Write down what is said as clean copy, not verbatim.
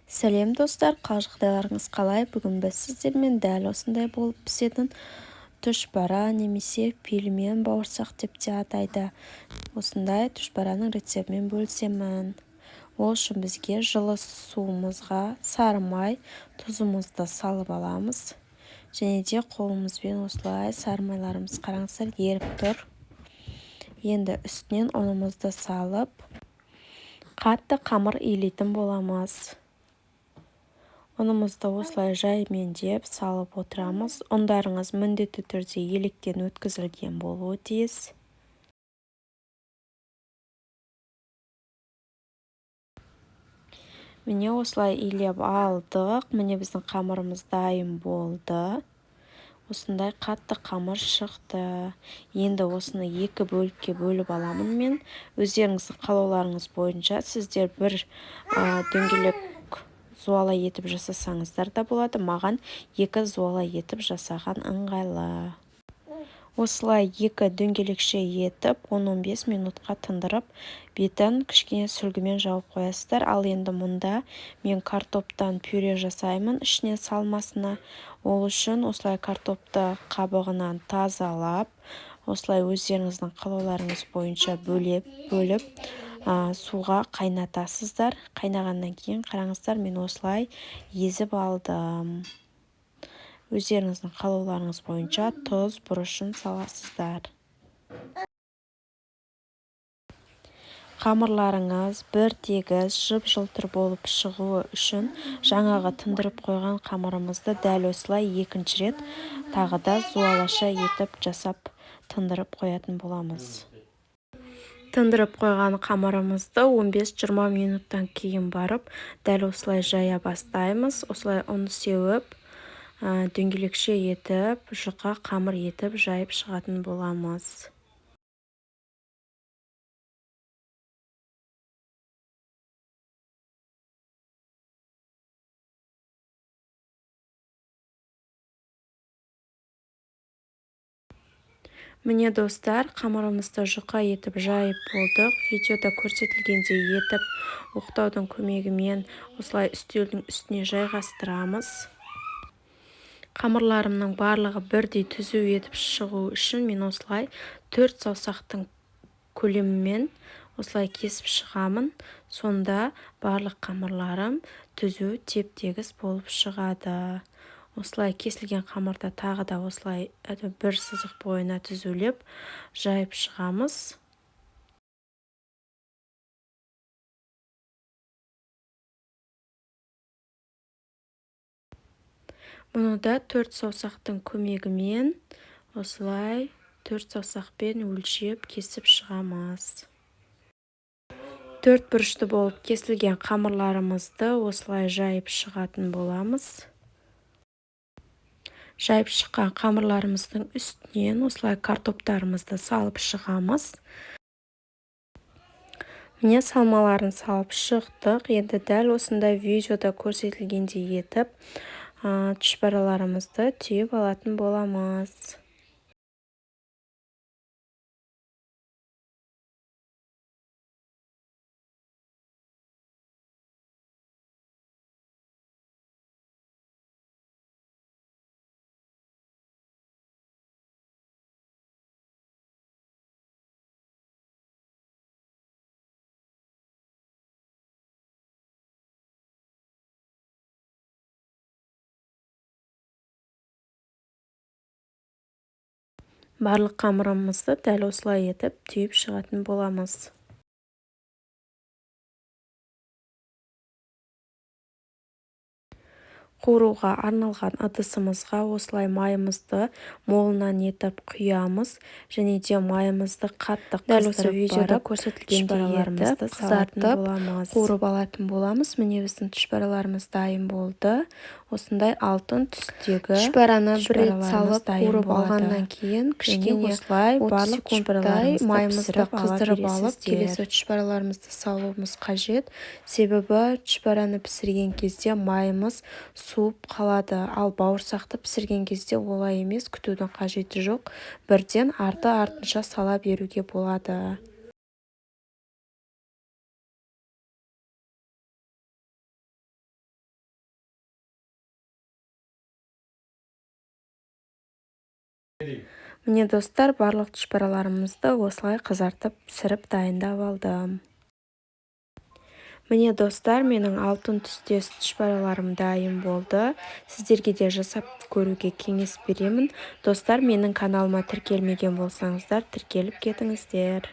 Сәлем достар, жағдайларыңыз қалай? Бүгін біз сіздермен дәл осындай болып пісетін түшпара немесе пельмен бауырсақ деп те атайды. Осындай түшпараның рецептімен бөлісемін. Ол үшін бізге жылы суымызға сары май, тұзымызды салып аламыз. Және де қолымызбен осылай сары майларымыз қараңыздар еріп тұр. Енді үстінен ұнымызды салып, қатты қамыр илейтін боламыз. Ұнымызды осылай жаймендеп салып отырамыз. Ұндарыңыз міндетті түрде електен өткізілген болуы тиіс. Міне осылай илеп алдық. Міне біздің қамырымыз дайын болды. Осындай қатты қамыр шықты. Енді осыны екі бөлікке бөліп аламын мен. Өздеріңіздің қалауларыңыз бойынша сіздер бір дөңгелек зуала етіп жасасаңыздар да болады. Маған екі зуала етіп жасаған ыңғайлы. Осылай екі дөңгелекше етіп 10-15 минутқа тындырып, бетін кішкене сүлгімен жауып қоясыздар. Ал енді мұнда мен картоптан пюре жасаймын ішіне салмасына. Ол үшін осылай картопты қабығынан тазалап, осылай өздеріңіздің қалауларыңыз бойынша бөліп суға қайнатасыздар. Қайнағаннан кейін қараңыздар, мен осылай езіп алдым. Өздеріңіздің қалауларыңыз бойынша тұз, бұрышын саласыздар. Қамырларыңыз бір тегіс жып-жылтыр болып шығуы үшін жаңағы тындырып қойған қамырымызды дәл осылай екінші рет тағы да зуалаша етіп жасап тындырып қоятын боламыз. Тындырып қойған қамырымызды 15-20 минуттан кейін барып, дәл осылай жая бастаймыз. Осылай ұн сеуіп, дөңгелекше етіп, жұқа қамыр етіп жайып шығатын боламыз. Міне достар, қамырымызды жұқа етіп жайып болдық. Видеода көрсетілгендей етіп, оқтаудың көмегімен осылай үстелдің үстіне жайғастырамыз. Қамырларымның барлығы бірдей түзу етіп шығу үшін мен осылай 4 саусақтың көлемімен осылай кесіп шығамын. Сонда барлық қамырларым түзу теп-тегіс болып шығады. Осылай кесілген қамырды тағы да осылай бір сызық бойына түзулеп жайып шығамыз. Мұны да 4 саусақтың көмегімен осылай 4 саусақпен өлшеп кесіп шығамыз. 4 бұрышты болып кесілген қамырларымызды осылай жайып шығатын боламыз. Жайып шыққан қамырларымыздың үстінен осылай картоптарымызды салып шығамыз. Міне салмаларын салып шықтық. Енді дәл осындай видеода көрсетілгендей етіп, түшпәраларымызды түйіп алатын боламыз. Барлық қамырымызды дәл осылай етіп түйіп шығатын боламыз. Қуыруға арналған ыдысымызға осылай майымызды молынан етіп құямыз. Және де майымызды қатты қыздырып барып, түшпәраларымызды қызартып, қуырып алатын боламыз. Міне біздің түшпәраларымыз дайын болды. Осындай алтын түстегі түшпәраны бір рет салып қуырып алғаннан кейін кішкене осылай барлық түшпәраларымызды майымызды қыздырып алып, келесі түшпәраларымызды салуымыз қажет. Себебі түшпәраны пісірген кезде майымыз суып қалады. Ал бауырсақты пісірген кезде олай емес, күтудің қажеті жоқ. Бірден артынша сала беруге болады. Міне достар, барлық тұшпараларымызды осылай қызартып пісіріп дайындап алдым. Міне достар, менің алтын түстес тұшпараларым дайын болды. Сіздерге де жасап көруге кеңес беремін. Достар, менің каналыма тіркелмеген болсаңыздар, тіркеліп кетіңіздер.